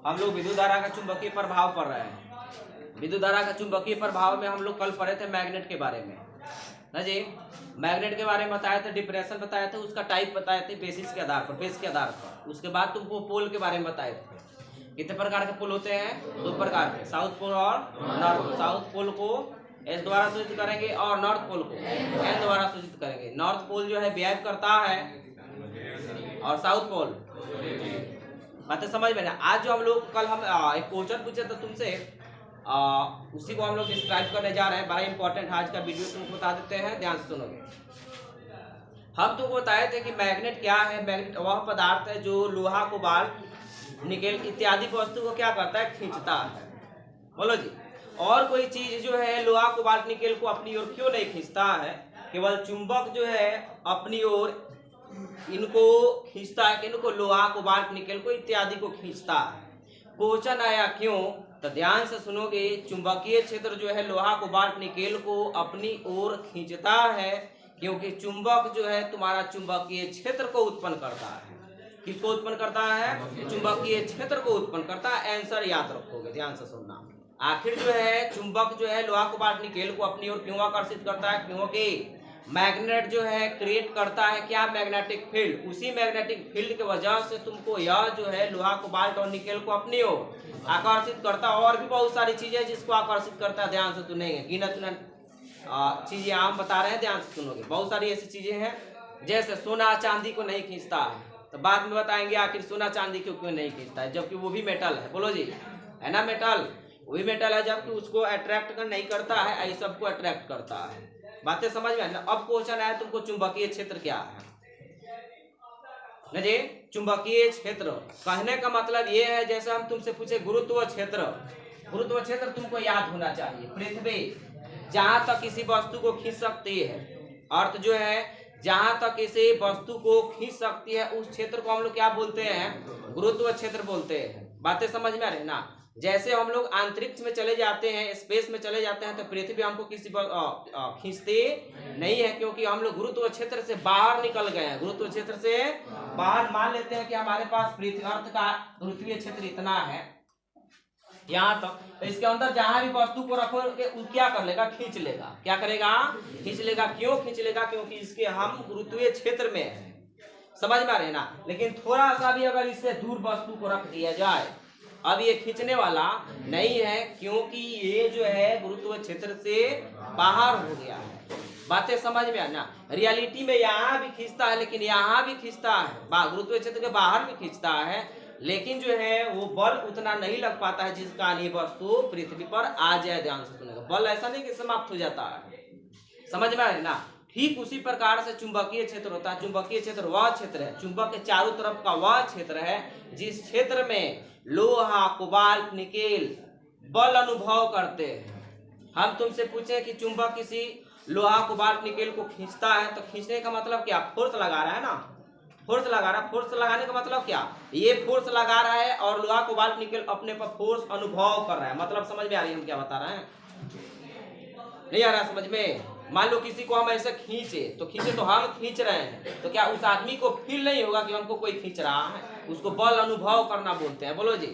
हम लोग विद्युत धारा का चुंबकीय प्रभाव पढ़ रहे हैं। विद्युत धारा का चुंबकीय प्रभाव में हम लोग कल पढ़े थे मैग्नेट के बारे में ना जी। मैग्नेट के बारे में बताया था, डिप्रेशन बताया था, उसका टाइप बताए थे बेसिस के आधार पर, बेस के आधार पर। उसके बाद तुमको पोल के बारे में बताए थे। कितने प्रकार के पोल होते हैं? 2 प्रकार के, साउथ पोल और नॉर्थ पोल। साउथ पोल को एस द्वारा सूचित करेंगे और नॉर्थ पोल को एन द्वारा सूचित करेंगे। नॉर्थ पोल जो है बिहेव करता है और साउथ पोल, बातें समझ में ना। आज जो हम लोग कल हम एक क्वेश्चन पूछे थे तुमसे, उसी को हम लोग डिस्क्राइब करने जा रहे हैं। बड़ा इंपॉर्टेंट आज का वीडियो तुमको बता देते हैं, ध्यान से सुनोगे। हम तुमको बताए थे कि मैग्नेट क्या है। मैग्नेट वह पदार्थ है जो लोहा, कोबाल्ट, निकेल इत्यादि वस्तु को क्या करता है? खींचता है। बोलो जी। और कोई चीज जो है लोहा, कोबाल्ट, निकेल को अपनी ओर क्यों नहीं खींचता है? केवल चुंबक जो है अपनी ओर इनको खींचता है, इनको लोहा, कोबाल्ट, निकेल को इत्यादि को खींचता है। क्वेश्चन आया क्यों? तो ध्यान से सुनोगे। चुंबकीय क्षेत्र जो है लोहा, कोबाल्ट, निकेल को अपनी ओर खींचता है क्योंकि चुंबक जो है तुम्हारा चुंबकीय क्षेत्र को उत्पन्न करता है। किसको उत्पन्न करता है? चुंबकीय क्षेत्र को उत्पन्न करता है। आंसर याद रखोगे, ध्यान से सुनना। आखिर जो है चुंबक जो है लोहा, कोबाल्ट, निकेल को अपनी ओर क्यों आकर्षित करता है? क्योंकि मैग्नेट जो है क्रिएट करता है क्या? Magnetic field. उसी मैग्नेटिक फील्ड की वजह से तुमको यह जो है लोहा, कोबाल्ट और निकेल को अपनी ओर आकर्षित करता है। और भी बहुत सारी चीजें जिसको आकर्षित करता है, ध्यान से सुनेंगे। गिनत चीजें हम बता रहे हैं, ध्यान से सुनोगे। बहुत सारी ऐसी चीजें हैं जैसे सोना चांदी को नहीं खींचता है, तो बाद में बताएंगे आखिर सोना चांदी को क्यों नहीं खींचता है, जबकि वो भी मेटल है। बोलो जी, है ना मेटल? वो भी मेटल है, जबकि उसको अट्रैक्ट नहीं करता है, ऐसा सबको अट्रैक्ट करता है। बातें समझ में? अब क्वेश्चन आया तुमको चुंबकीय क्षेत्र क्या है ना जी। चुंबकीय क्षेत्र कहने का मतलब ये है, जैसे हम तुमसे पूछे गुरुत्व क्षेत्र। गुरुत्व क्षेत्र तुमको याद होना चाहिए। पृथ्वी जहां तक किसी वस्तु को खींच सकती है, अर्थ जो है जहां तक किसी वस्तु को खींच सकती है, उस क्षेत्र को हम लोग क्या बोलते हैं? गुरुत्व क्षेत्र बोलते हैं। बातें समझ में आ रही ना। जैसे हम लोग अंतरिक्ष में चले जाते हैं, स्पेस में चले जाते हैं, तो पृथ्वी हमको किसी खींचते नहीं है, क्योंकि हम लोग गुरुत्व क्षेत्र से बाहर निकल गए हैं। गुरुत्व क्षेत्र से बाहर मान लेते हैं कि हमारे पास पृथ्वी अर्थ का गुरुत्वीय क्षेत्र इतना है यहाँ तक, तो इसके अंदर जहां भी वस्तु को रखोगे वो क्या कर लेगा? खींच लेगा। क्या करेगा? खींच लेगा। क्यों खींच लेगा? क्योंकि इसके हम गुरुत्वीय क्षेत्र में है। समझ में आ रहे ना। लेकिन थोड़ा सा भी अगर इससे दूर वस्तु को रख दिया जाए, अब ये खींचने वाला नहीं है, क्योंकि ये जो है गुरुत्व क्षेत्र से बाहर हो गया है। बातें समझ में आना। रियलिटी में यहाँ भी खींचता है, लेकिन यहाँ भी खींचता है, गुरुत्व क्षेत्र के बाहर भी खींचता है, लेकिन जो है वो बल उतना नहीं लग पाता है जिसका ये वस्तु पृथ्वी पर आ जाए। ध्यान से सुनेगा। बल ऐसा नहीं कि समाप्त हो जाता है। समझ में आ रही ना। ठीक उसी प्रकार से चुंबकीय क्षेत्र होता है। चुंबकीय क्षेत्र वह क्षेत्र है, चुंबक के चारों तरफ का वह क्षेत्र है जिस क्षेत्र में लोहा, कोबाल्ट, निकेल बल अनुभव करते हैं। हम तुमसे पूछे कि चुंबक किसी लोहा, कोबाल्ट, निकेल को खींचता है, तो खींचने का मतलब क्या? फोर्स लगा रहा है ना। फोर्स लगा रहा है। फोर्स लगाने का मतलब क्या? ये फोर्स लगा रहा है और लोहा, कोबाल्ट, निकेल अपने पर फोर्स अनुभव कर रहा है। मतलब समझ में आ रही है हम क्या बता रहे हैं? नहीं आ रहा समझ में? मान लो किसी को हम ऐसे खींचे तो हम खींच रहे हैं, तो क्या उस आदमी को फील नहीं होगा कि हमको कोई खींच रहा है? उसको बल अनुभव करना बोलते हैं। बोलो जी।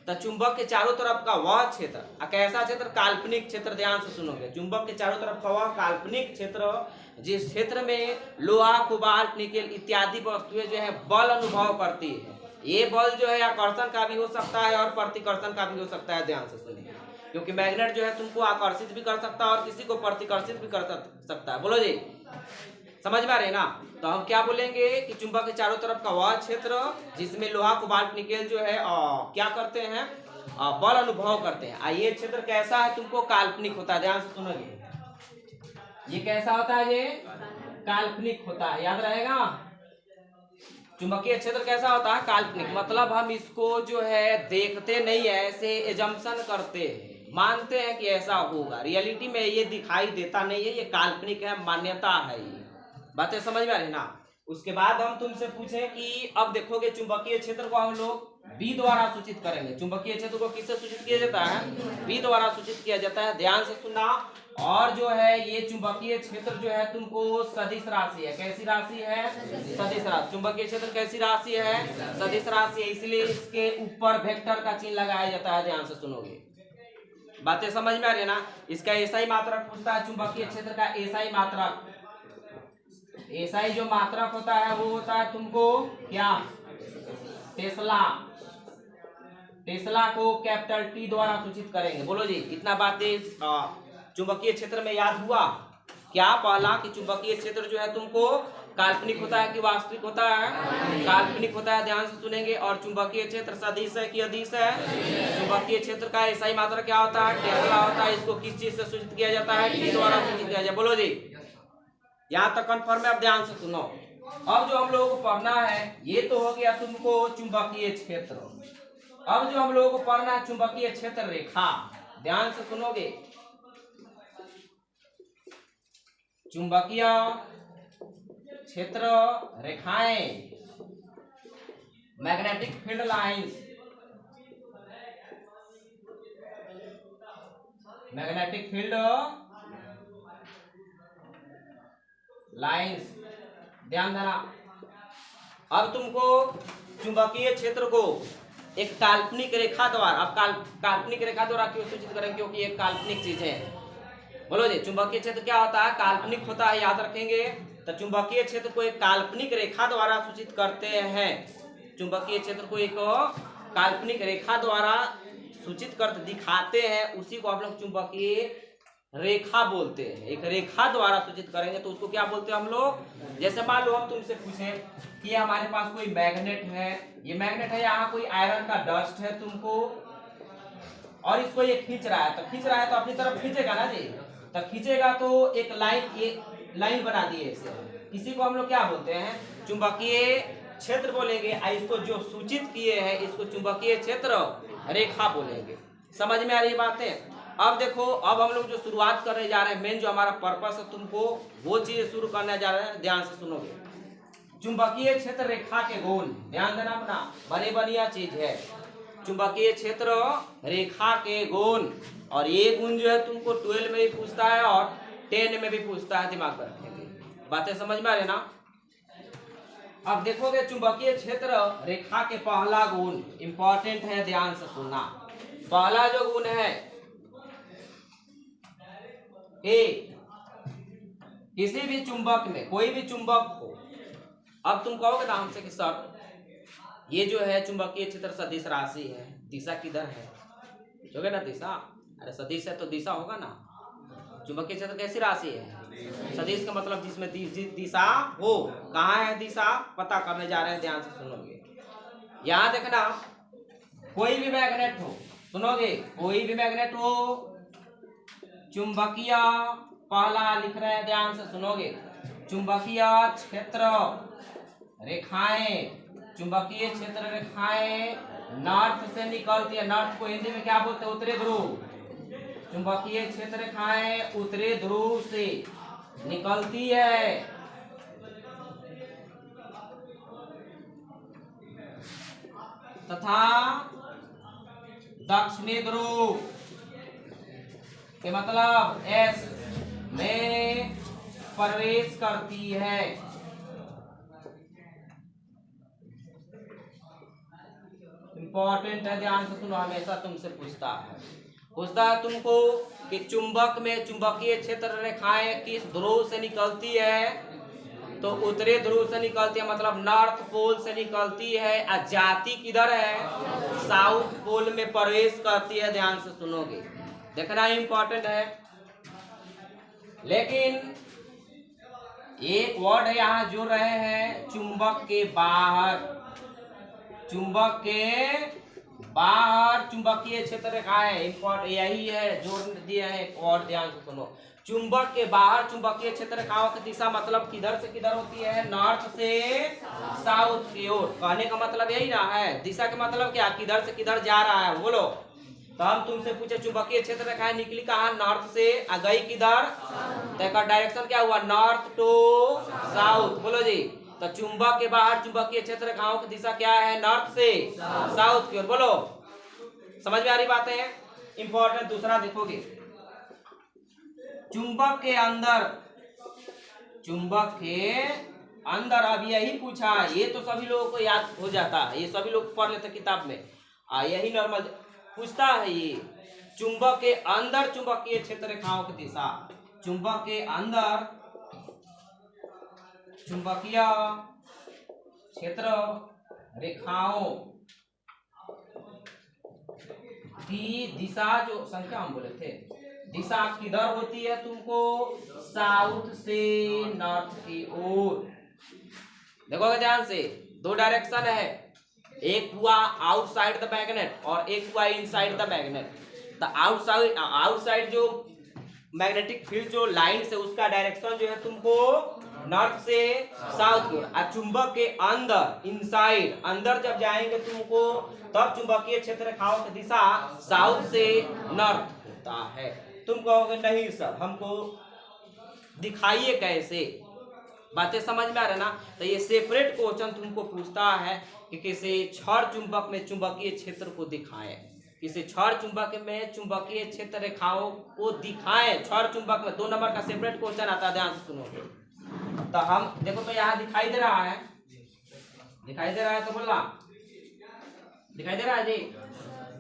तो चुंबक के चारों तरफ का वह क्षेत्र, कैसा क्षेत्र? काल्पनिक क्षेत्र। ध्यान से सुनोगे। चुंबक के चारों तरफ का वह काल्पनिक क्षेत्र जिस क्षेत्र में लोहा, कोबाल्ट, निकेल इत्यादि वस्तुएं जो है बल अनुभव करती है। ये बल जो है आकर्षण का भी हो सकता है और प्रतिकर्षण का भी हो सकता है। ध्यान से सुनिए, क्योंकि मैग्नेट जो है तुमको आकर्षित भी कर सकता है और किसी को प्रतिकर्षित भी कर सकता है। बोलो जी, समझ में आ रहे ना। तो हम क्या बोलेंगे कि चुंबक के चारों तरफ का वह क्षेत्र जिसमें लोहा, कोबाल्ट, निकेल जो है क्या करते हैं? बल अनुभव करते हैं। ये क्षेत्र कैसा है? तुमको काल्पनिक होता है। ध्यान से सुनोगे। ये कैसा होता है? ये काल्पनिक होता है, याद रहेगा। चुंबकीय क्षेत्र कैसा होता है? काल्पनिक। मतलब हम इसको जो है देखते नहीं है, ऐसे एजम्पशन करते हैं, मानते हैं कि ऐसा होगा। रियलिटी में ये दिखाई देता नहीं है, ये काल्पनिक है, मान्यता है। ये बातें समझ में आ रही ना। उसके बाद हम तुमसे पूछे कि अब देखोगे चुंबकीय क्षेत्र को हम लोग बी द्वारा सूचित करेंगे। चुंबकीय क्षेत्र को किससे सूचित किया जाता है? बी द्वारा सूचित किया जाता है। ध्यान से सुनना। और जो है ये चुंबकीय क्षेत्र जो है तुमको सदिश राशि है। कैसी राशि है? सदिश राशि। चुंबकीय क्षेत्र कैसी राशि है? सदिश राशि है, इसलिए इसके ऊपर वेक्टर का चिन्ह लगाया जाता है। ध्यान से सुनोगे, बातें समझ में आ रही है ना? इसका एसआई मात्रक पूछता है, चुंबकीय क्षेत्र का एसआई मात्रक। एसआई जो मात्रक होता है वो होता है तुमको क्या? टेस्ला। टेस्ला को कैपिटल टी द्वारा सूचित करेंगे। बोलो जी, इतना बातें चुंबकीय क्षेत्र में याद हुआ क्या? पहला कि चुंबकीय क्षेत्र जो है तुमको काल्पनिक होता है कि वास्तविक होता है? काल्पनिक होता है। ध्यान से सुनेंगे। और चुंबकीय क्षेत्र सदिश है कि अदिश है? चुंबकीय क्षेत्र का एसआई मात्रा क्या होता है? टेस्ला होता है। इसको किस चीज से सूचित किया जाता है? टी द्वारा सूचित किया जाए। बोलो जी, यहाँ तक कन्फर्म है? अब ध्यान से सुनो। अब जो हम लोगों को पढ़ना है ये तो हो गया तुमको चुंबकीय क्षेत्र। अब जो हम लोगों को पढ़ना है चुंबकीय क्षेत्र रेखा। ध्यान से सुनोगे। चुंबकीय क्षेत्र रेखाएं, magnetic field lines. Magnetic field lines, ध्यान देना। अब तुमको चुंबकीय क्षेत्र को एक काल्पनिक रेखा द्वारा, अब काल्पनिक रेखा द्वारा क्यों सूचित करें? क्योंकि एक काल्पनिक चीज है। बोलो जी, चुंबकीय क्षेत्र क्या होता है? काल्पनिक होता है, याद रखेंगे। तो चुंबकीय क्षेत्र को एक काल्पनिक रेखा द्वारा सूचित करते हैं। चुंबकीय क्षेत्र को एक काल्पनिक रेखा द्वारा सूचित करते दिखाते हैं, उसी को आप लोग चुंबकीय रेखा बोलते हैं। एक रेखा द्वारा सूचित करेंगे तो उसको क्या बोलते हैं हम लोग? जैसे मान लो हम तुमसे पूछे कि हमारे पास कोई मैग्नेट है, ये मैग्नेट है, यहाँ कोई आयरन का डस्ट है तुमको, और इसको ये खींच रहा है। तो खींच रहा है तो अपनी तरफ खींचेगा ना जी? तो खींचेगा तो एक लाइन, ये लाइन बना दिए इसे, इसी को हम लोग क्या बोलते हैं? चुंबकीय क्षेत्र बोलेंगे। इसको जो सूचित किए हैं इसको चुंबकीय क्षेत्र रेखा बोलेंगे। समझ में आ रही बातें? अब देखो, अब हम लोग जो शुरुआत करने जा रहे हैं, मेन जो हमारा पर्पस है तुमको वो चीज शुरू करने जा रहे हैं। ध्यान से सुनोगे। चुंबकीय क्षेत्र रेखा के गुण, ध्यान देना अपना, बने बढ़िया चीज है। चुंबकीय क्षेत्र रेखा के गुण, और ये गुण जो है तुमको 12 में भी पूछता है और 10 में भी पूछता है। दिमाग में रखेंगे, बातें समझ में आ रही ना? अब देखोगे चुंबकीय क्षेत्र रेखा के पहला गुण इंपॉर्टेंट है, ध्यान से सुनना। पहला जो गुण है ए, किसी भी चुंबक में, कोई भी चुंबक हो। अब तुम कहोगे ना हमसे कि सर ये जो है चुंबकीय क्षेत्र सदिश राशि है, दिशा किधर है? पूछोगे ना दिशा, अरे सदिश है तो दिशा होगा ना। चुंबकीय क्षेत्र कैसी राशि है? सदिश का मतलब जिसमें दिशा हो। कहाँ है दिशा? पता करने जा रहे हैं, ध्यान से सुनोगे। यहाँ देखना, कोई भी मैग्नेट हो, सुनोगे, कोई भी मैग्नेट हो, चुंबकीय, पहला लिख रहे हैं, ध्यान से सुनोगे। चुंबकीय क्षेत्र रेखाएं, चुंबकीय क्षेत्र रेखाएं नॉर्थ से निकलती है। नॉर्थ को हिंदी में क्या बोलते हैं? उत्तरी ध्रुव। चुंबकीय क्षेत्र रेखाएं उत्तरी ध्रुव से निकलती है तथा दक्षिणी ध्रुव के मतलब एस में प्रवेश करती है। इंपॉर्टेंट है, ध्यान से सुनो, हमेशा तुमसे पूछता है तुमको कि चुंबक में चुंबकीय क्षेत्र रेखाएं किस ध्रुव से निकलती है? तो उत्तरी ध्रुव से निकलती है, मतलब नॉर्थ पोल से निकलती है। और जाती किधर है? साउथ पोल में प्रवेश करती है। ध्यान से सुनोगे, देखना इंपॉर्टेंट है। लेकिन एक वर्ड है यहाँ जोड़ रहे हैं, चुंबक के बाहर। चुंबक के बाहर चुंबकीय क्षेत्र रेखाएं, इंपॉर्टेंट यही है, जोड़ दिया है एक और, ध्यान से सुनो। चुंबक के बाहर चुंबकीय क्षेत्र रेखाओं की दिशा मतलब किधर से किधर होती है? नॉर्थ से साउथ की ओर। कहने का मतलब यही ना है। दिशा का मतलब क्या? किधर से किधर जा रहा है, बोलो। तो हम तुमसे पूछे चुंबकीय क्षेत्र रेखाएं निकली कहाँ? नॉर्थ से, गई किधर? तो डायरेक्शन क्या हुआ? North to south. बोलो जी, तो चुंबक के बाहर चुंबकीय क्षेत्र रेखाओं की दिशा क्या है? नॉर्थ से साउथ की ओर। बोलो, समझ में आ रही बात है? इंपॉर्टेंट दूसरा देखोगे, चुंबक के अंदर अब यही पूछा, ये तो सभी लोगों को याद हो जाता है, ये सभी लोग पढ़ लेते किताब में, यही नॉर्मल पूछता है। ये चुंबक के अंदर चुंबकीय क्षेत्र रेखाओं की दिशा, चुंबक के अंदर चुंबकीय क्षेत्र रेखाओं की दिशा, जो संख्या हम बोले थे, दिशा किधर होती है तुमको? साउथ से नॉर्थ की ओर। देखोगे ध्यान से, दो डायरेक्शन है, एक हुआ आउटसाइड द मैग्नेट और एक हुआ इनसाइड द मैग्नेट। तो आउटसाइड जो मैग्नेटिक फील्ड जो लाइन से, उसका डायरेक्शन जो है तुमको नॉर्थ से साउथ की ओर। चुंबक के अंदर इनसाइड, अंदर जब जाएंगे तुमको, तब चुंबकीय क्षेत्र रेखाओं की दिशा साउथ से नॉर्थ होता है। तुम कहोगे नहीं सर, हमको दिखाइए कैसे? बातें समझ में आ रहा ना? तो ये सेपरेट क्वेश्चन तुमको पूछता है कि किसी छड़ चुंबक में चुंबकीय क्षेत्र को दिखाएं, किसी छड़ चुंबक में चुंबकीय क्षेत्र रेखाओं को दिखाएं। छड़ चुंबक में 2 नंबर का सेपरेट क्वेश्चन आता है, ध्यान से सुनो। तो हम देखो, तो यहाँ दिखाई दे रहा है, दिखाई दे रहा है, तो बोलना दिखाई दे रहा है जी।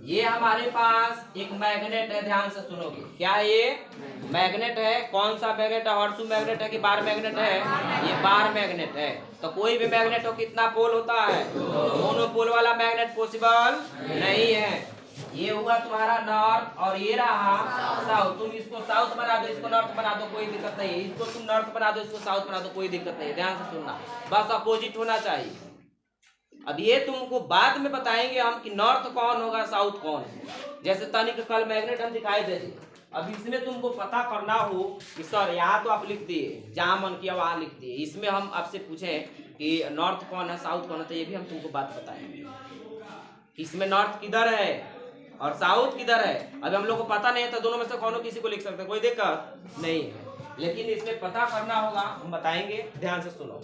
ये हमारे पास एक मैग्नेट है, ध्यान से सुनोगे। क्या है ये? मैग्नेट है। कौन सा मैग्नेट है? हॉर्सू मैग्नेट है कि बार मैग्नेट है? ये बार मैग्नेट है। तो कोई भी मैग्नेट हो कितना पोल होता है? दोनों पोल वाला मैग्नेट पॉसिबल नहीं है। ये हुआ तुम्हारा नॉर्थ और ये रहा साउथ। तुम इसको साउथ बना दो, इसको नॉर्थ बना दो, कोई दिक्कत नहीं है। इसको तुम नॉर्थ बना दो, इसको साउथ बना दो, कोई दिक्कत नहीं है। ध्यान से सुनना, बस अपोजिट होना चाहिए। अब ये तुमको बाद में बताएंगे हम कि नॉर्थ कौन होगा, साउथ कौन है। जैसे तनिक कल मैग्नेट हम दिखाई दे दी, अब इसमें तुमको पता करना हो कि सर यहाँ तो आप लिख दिए, जहाँ मन किया वहाँ लिख दिए, इसमें हम आपसे पूछें कि नॉर्थ कौन है, साउथ कौन है, तो ये भी हम तुमको बात बताएंगे। इसमें नॉर्थ किधर है और साउथ किधर है। अभी हम लोग को पता नहीं है, तो दोनों में से कौन किसी को लिख सकते हैं, कोई दिक्कत नहीं है। लेकिन इसमें पता करना होगा, हम बताएंगे, ध्यान से सुनो।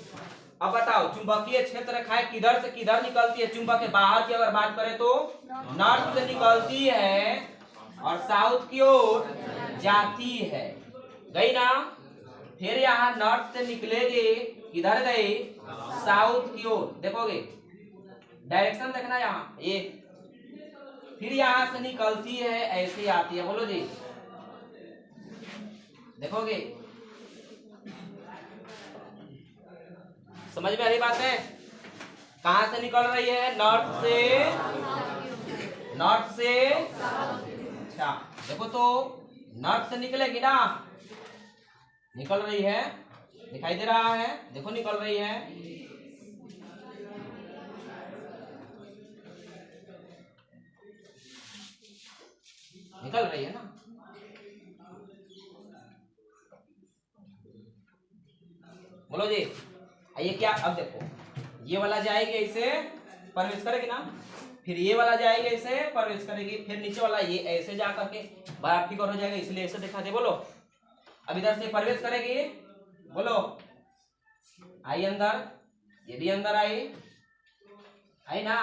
अब बताओ, चुंबकीय क्षेत्र रेखाएं किधर से किधर निकलती है? चुंबक के बाहर की अगर बात करें तो नॉर्थ से निकलती है और साउथ की ओर जाती है, गई ना। फिर यहाँ नॉर्थ से निकलेगी, किधर गई? साउथ की ओर। देखोगे डायरेक्शन देखना यहाँ, ये फिर यहाँ से निकलती है, ऐसे आती है। बोलो जी, देखोगे समझ में आ रही बात है? कहां से निकल रही है? नॉर्थ से। अच्छा देखो, तो नॉर्थ से निकलेगी ना, निकल रही है, दिखाई दे रहा है, देखो निकल रही है। निकल रही है ना। बोलो जी, ये क्या? अब देखो, ये वाला जाएगी ऐसे प्रवेश करेगी ना, फिर ये वाला जाएगी ऐसे प्रवेश करेगी, फिर नीचे वाला ये ऐसे जा करके बड़ा फिगर हो जाएगा, इसलिए ऐसे दिखा दे। बोलो, अब इधर से प्रवेश करेगी, बोलो आई अंदर, ये भी अंदर आई ना।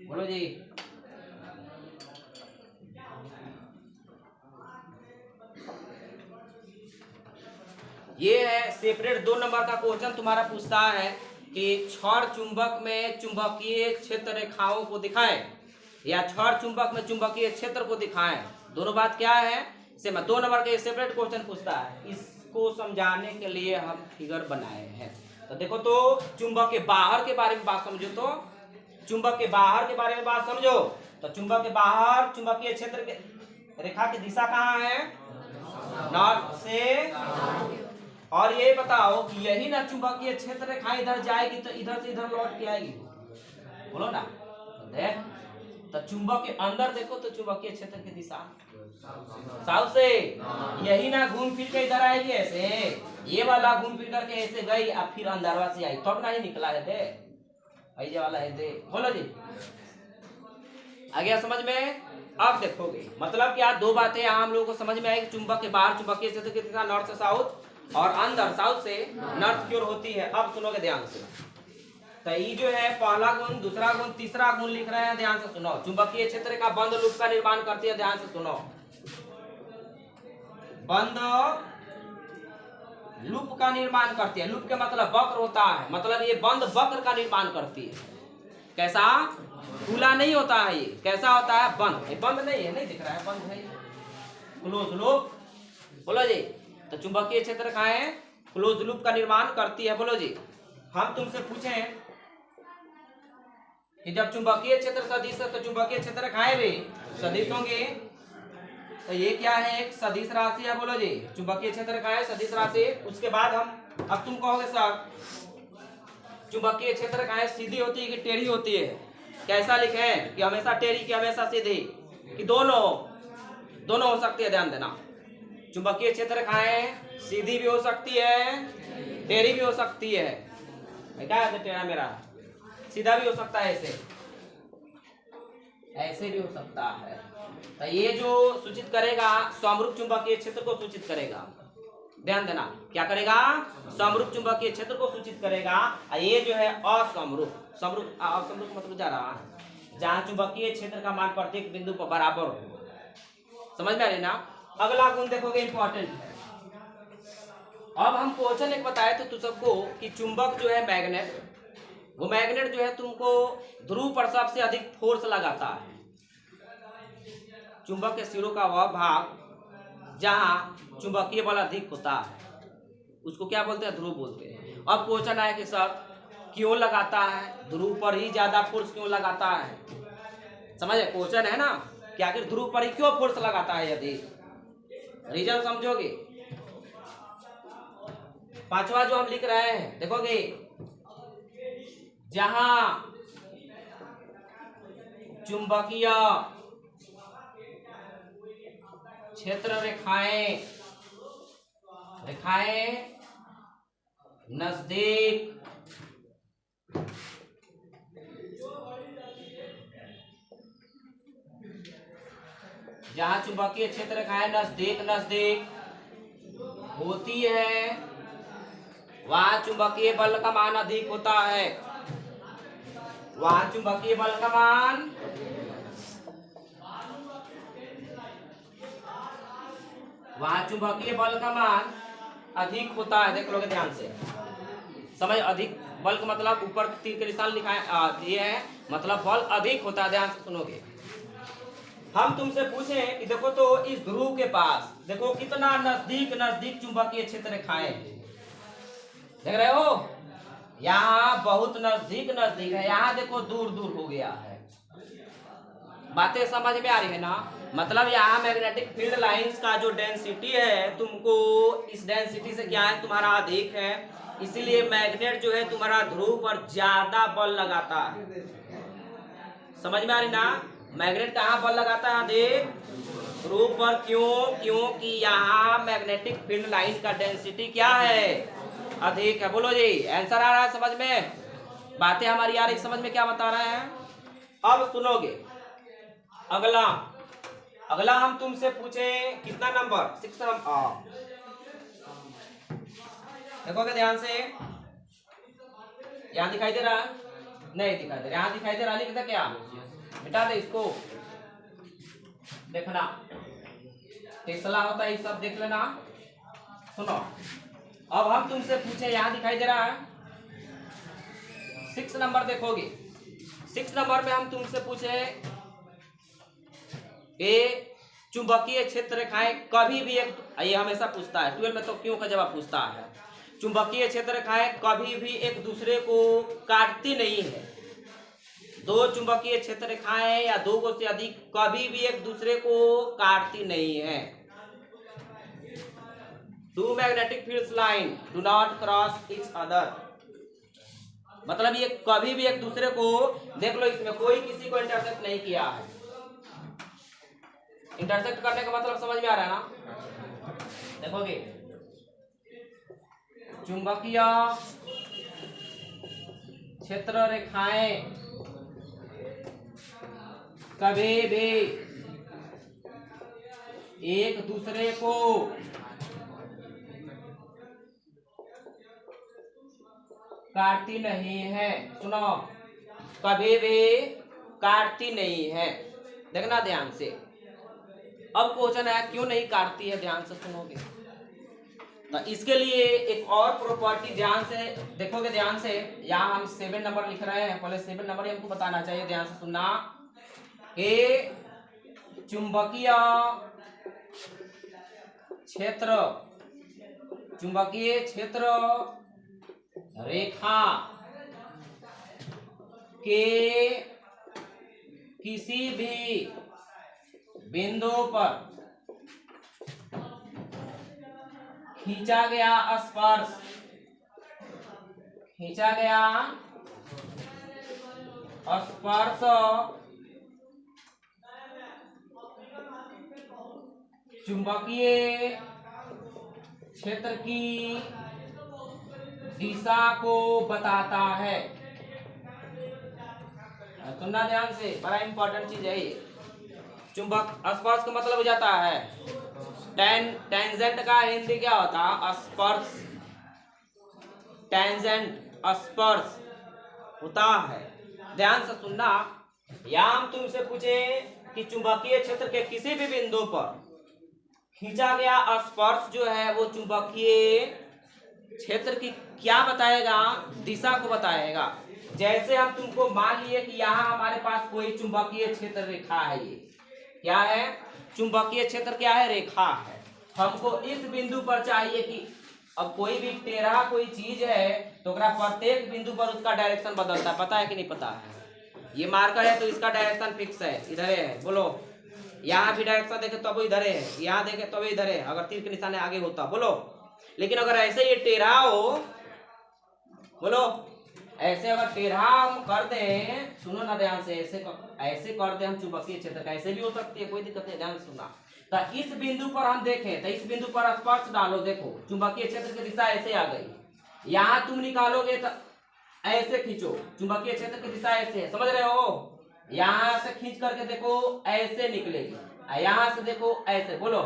बोलो जी, ये है सेपरेट 2 नंबर का क्वेश्चन तुम्हारा पूछता है कि छड़ चुंबक में चुंबकीय क्षेत्र रेखाओं को दिखाएं या छड़ चुंबक में चुंबकीय क्षेत्र को दिखाएं। दोनों बात क्या है? से 2 नंबर का सेपरेट क्वेश्चन पूछता है। इसको समझाने के लिए हम फिगर बनाए हैं। तो देखो, तो चुंबक के बाहर के बारे में बात समझो, तो चुंबक के बाहर के बारे में बात समझो। तो चुंबक के बाहर चुंबकीय क्षेत्र के रेखा की दिशा कहाँ है? नॉर्थ से। और ये बताओ कि यही ना चुंबकीय क्षेत्र रेखा इधर जाएगी तो इधर से इधर लौट के आएगी। बोलो ना, देख तो चुंबक के अंदर देखो, तो चुंबकीय क्षेत्र की दिशा साउथ से। यही ना घूम फिर के इधर आएगी ऐसे, ये वाला घूम फिर करके ऐसे गई, अब फिर अंदरवा से आई, तब ना ही निकला है दे, ऐसे वाला है दे। बोलो जी, आ गया समझ में? अब देखोगे मतलब क्या, 2 बातें यहाँ हम लोगों को समझ में आएगी। चुंबक के बाहर चुंबकीय क्षेत्र की दिशा नॉर्थ से साउथ, और अंदर साउथ से नॉर्थ की ओर होती है। अब सुनोगे ध्यान से, तो ये जो है पहला गुण, दूसरा गुण, तीसरा गुण लिख रहे हैं, ध्यान से सुनो। चुंबकीय क्षेत्र का बंद लूप का निर्माण करती है, ध्यान से सुनो। बंद लूप का निर्माण करती है। लूप के मतलब वक्र होता है, मतलब ये बंद वक्र का निर्माण करती है। कैसा? खुला नहीं होता है ये, कैसा होता है? बंद। ये बंद नहीं है, नहीं दिख रहा है, बंद है, क्लोज लूप। बोलो जी। तो चुंबकीय क्षेत्र कहाँ है? क्लोज लूप का निर्माण करती है। बोलो जी। हम तुमसे पूछें कि जब चुंबकीय क्षेत्र सदिश है तो चुंबकीय क्षेत्र कहाँ है? सदिश होंगे। तो ये क्या है? एक सदिश राशि है। बोलो जी। चुंबकीय क्षेत्र कहाँ है? सदिश राशि। उसके बाद हम, अब तुम कहोगे सर चुंबकीय क्षेत्र कहाँ है? सीधी होती है कि टेढ़ी होती है? कैसा लिखे हैं कि हमेशा टेढ़ी कि हमेशा सीधी कि दोनों? दोनों हो सकती है, ध्यान देना। चुंबकीय क्षेत्र कहाँ है? सीधी भी हो सकती है, टेढ़ी भी हो सकती है। क्या है टेढ़ा मेरा? सीधा भी हो सकता है, ऐसे भी हो सकता है। तो ये जो सूचित करेगा समरूप चुंबकीय क्षेत्र को सूचित करेगा। ध्यान देना, क्या करेगा? समरूप चुंबकीय क्षेत्र को सूचित करेगा। ये जो है असमरूप, समरूप असमरूप मतलब जा रहा है जहाँ चुंबकीय क्षेत्र का मान प्रत्येक बिंदु पर बराबर हो। समझ में आ रही ना? अगला गुण देखोगे, इंपॉर्टेंट है। अब हम क्वेश्चन एक बताए थे तुम सबको कि चुंबक जो है मैग्नेट, वो मैग्नेट जो है तुमको ध्रुव पर सबसे अधिक फोर्स लगाता है। चुंबक के सिरों का वह भाग जहां चुंबकीय बल अधिक होता है उसको क्या बोलते हैं? ध्रुव बोलते हैं। अब क्वेश्चन आया कि सर क्यों लगाता है? ध्रुव पर ही ज्यादा फोर्स क्यों लगाता है? समझे? क्वेश्चन है ना कि आखिर ध्रुव पर ही क्यों फोर्स लगाता है? यदि रीजन समझोगे। पांचवा जो हम लिख रहे हैं देखोगे, जहां चुंबकीय क्षेत्र रेखाएं नजदीक जहां चुंबकीय क्षेत्र रेखाएं नजदीक होती है वहां चुंबकीय बल का मान अधिक होता है। वहां चुंबकीय बल का मान अधिक होता है। देख लोगे ध्यान से, समझ? अधिक बल का मतलब ऊपर तीर के निशान लिखा है, ये है मतलब बल अधिक होता है। ध्यान से सुनोगे। हम तुमसे पूछें कि देखो तो इस ध्रुव के पास देखो कितना नजदीक चुंबकीय क्षेत्र रेखाएं, देख रहे हो? यहाँ बहुत नजदीक है, यहाँ देखो दूर हो गया है। बातें समझ में आ रही है ना? मतलब यहाँ मैग्नेटिक फील्ड लाइंस का जो डेंसिटी है तुमको इस डेंसिटी से क्या है? तुम्हारा अधिक है, इसीलिए मैग्नेट जो है तुम्हारा ध्रुव पर ज्यादा बल लगाता है। समझ में आ रही ना? मैग्नेट कहाँ बल लगाता है? अधिक ध्रुव पर। क्योंकि यहाँ मैग्नेटिक फील्ड लाइन का डेंसिटी क्या है? अधिक है। बोलो जी। आंसर आ रहा है समझ में? बातें हमारी आ रही समझ में? क्या बता रहे हैं? अब सुनोगे अगला हम तुमसे पूछे कितना नंबर? 6 नंबर। देखोगे ध्यान से, यहाँ दिखाई दे रहा है? नहीं दिखाई दे रहा। यहाँ दिखाई दे रहा, लिख दे क्या? मिटा दे इसको। देखना टेस्ला होता है, ये सब देख लेना। सुनो, अब हम तुमसे पूछे, यहाँ दिखाई दे रहा है 6 नंबर। देखोगे 6 नंबर में हम तुमसे पूछे कि चुंबकीय क्षेत्र रेखाएं कभी भी एक, ये हमेशा पूछता है 12 में तो क्यों का जवाब पूछता है। चुंबकीय क्षेत्र रेखाएं कभी भी एक दूसरे को काटती नहीं है। दो चुंबकीय क्षेत्र रेखाएं या दो को से अधिक कभी भी एक दूसरे को काटती नहीं है। Two magnetic field line do not cross each other, मतलब ये कभी भी एक दूसरे को, देख लो इसमें कोई किसी को इंटरसेक्ट नहीं किया है। इंटरसेक्ट करने का मतलब समझ में आ रहा है ना? देखोगे चुंबकीय क्षेत्र रेखाएं कभी भी एक दूसरे को काटती नहीं है। सुनो, कभी भी काटती नहीं है, देखना ध्यान से। अब क्वेश्चन है क्यों नहीं काटती है, ध्यान से सुनोगे तो इसके लिए एक और प्रॉपर्टी ध्यान से देखोगे। ध्यान से, यहाँ हम 7 नंबर लिख रहे हैं, पहले 7 नंबर ही हमको बताना चाहिए। ध्यान से सुनना कि चुंबकीय क्षेत्र, चुंबकीय क्षेत्र रेखा के किसी भी बिंदु पर खींचा गया स्पर्श, खींचा गया स्पर्श चुंबकीय क्षेत्र की दिशा को बताता है। सुनना ध्यान से, बड़ा इंपॉर्टेंट चीज है ये। चुंबक स्पर्श का मतलब हो जाता है टेंजेंट का हिंदी क्या होता? स्पर्श। टेंजेंट स्पर्श होता है। ध्यान से सुनना, यहाँ हम तुमसे पूछे कि चुंबकीय क्षेत्र के किसी भी बिंदु पर खींचा गया स्पर्श जो है वो चुंबकीय क्षेत्र की क्या बताएगा? दिशा को बताएगा। जैसे हम तुमको मान लिए कि यहाँ हमारे पास कोई चुंबकीय क्षेत्र रेखा है, ये क्या है? चुंबकीय क्षेत्र क्या है? रेखा है। हमको इस बिंदु पर चाहिए कि अब कोई भी टेढ़ा कोई चीज है तो प्रत्येक बिंदु पर उसका डायरेक्शन बदलता है, पता है कि नहीं पता है? ये मार्कर है तो इसका डायरेक्शन फिक्स है, इधर है। बोलो, यहाँ भी डायरेक्शन देखे तो वो इधर है, यहाँ देखे तो इधर है, अगर तीर के निशान आगे होता। बोलो, लेकिन अगर ऐसे ये टेढ़ा हो, बोलो ऐसे अगर टेढ़ा हम कर दें, सुनो ना ध्यान से, ऐसे कर दे हम चुंबकीय क्षेत्र का, ऐसे भी हो सकती है, कोई दिक्कत नहीं, ध्यान से सुनना। तो इस बिंदु पर हम देखें तो इस बिंदु पर स्पर्श डालो, देखो चुंबकीय क्षेत्र की दिशा ऐसे आ गई। यहाँ तुम निकालोगे तो ऐसे खींचो, चुंबकीय क्षेत्र की दिशा ऐसे है, समझ रहे हो? यहाँ से खींच करके देखो ऐसे निकलेगी, यहाँ से देखो ऐसे। बोलो,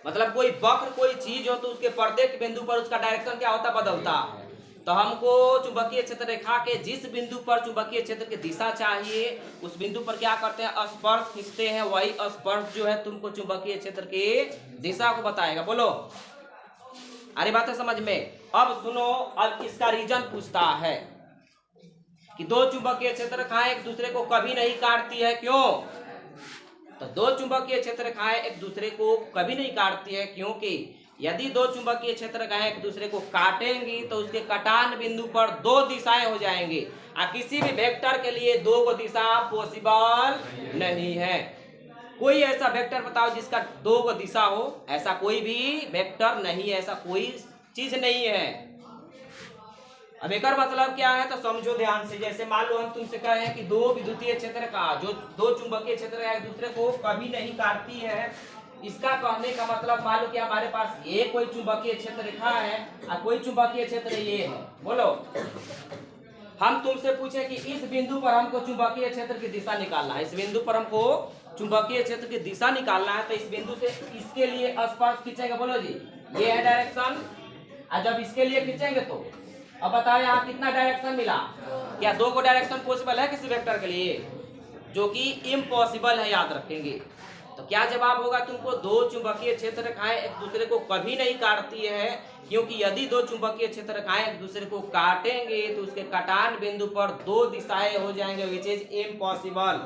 मतलब कोई वक्र कोई चीज हो तो उसके प्रत्येक बिंदु पर उसका डायरेक्शन क्या होता? बदलता है। तो हमको चुंबकीय क्षेत्र रेखा के जिस बिंदु पर चुंबकीय क्षेत्र की दिशा चाहिए उस बिंदु पर क्या करते हैं? स्पर्श खींचते हैं। वही स्पर्श जो है तुमको चुंबकीय क्षेत्र की दिशा को बताएगा। बोलो, अरे बात है समझ में? अब सुनो, अब इसका रीजन पूछता है कि दो चुंबकीय क्षेत्र रेखाएं एक दूसरे को कभी नहीं काटती है, क्यों? तो दो चुंबकीय क्षेत्र रेखाएं एक दूसरे को कभी नहीं काटती है क्योंकि यदि दो चुंबकीय क्षेत्र रेखाएं एक दूसरे को काटेंगी तो उसके कटान बिंदु पर दो दिशाएं हो जाएंगी। किसी भी वेक्टर के लिए दो को दिशा पॉसिबल नहीं है। कोई ऐसा वेक्टर बताओ जिसका दो को दिशा हो? ऐसा कोई भी वेक्टर नहीं है, ऐसा कोई चीज नहीं है। अब एक मतलब क्या है तो समझो ध्यान से। जैसे मान लो हम तुमसे कह रहे हैं कि दो विद्युतीय क्षेत्र का जो दो चुंबकीय क्षेत्र एक दूसरे को कभी नहीं काटती है, इसका कहने का मतलब मान लो कि हमारे पास ये कोई चुंबकीय क्षेत्र रेखा है और कोई चुंबकीय क्षेत्र ये है। बोलो, हम तुमसे पूछे कि इस बिंदु पर हमको चुंबकीय क्षेत्र की दिशा निकालना है, इस बिंदु पर हमको चुंबकीय क्षेत्र की दिशा निकालना है, तो इस बिंदु से इसके लिए स्पर्श खींचेंगे। बोलो जी, ये है डायरेक्शन। और जब इसके लिए खींचेंगे तो अब बताओ यहाँ कितना डायरेक्शन मिला? क्या दो को डायरेक्शन पॉसिबल है किसी वेक्टर के लिए? जो कि इम्पॉसिबल है, याद रखेंगे। तो क्या जवाब होगा तुमको? दो चुंबकीय क्षेत्र रेखाएं एक दूसरे को कभी नहीं काटती है क्योंकि यदि दो चुंबकीय क्षेत्र रेखाएं एक दूसरे को काटेंगे तो उसके कटान बिंदु पर दो दिशाएं हो जाएंगे, विच इज इम्पॉसिबल,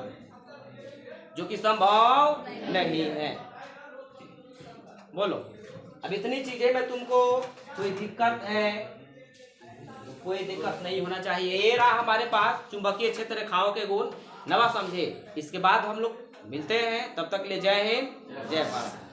जो कि संभव नहीं है। बोलो, अब इतनी चीजें में तुमको कोई दिक्कत है? कोई दिक्कत नहीं होना चाहिए। ये रहा हमारे पास चुंबकीय क्षेत्र रेखाओं के गुण, नवा समझे। इसके बाद हम लोग मिलते हैं, तब तक के लिए जय हिंद, जय भारत।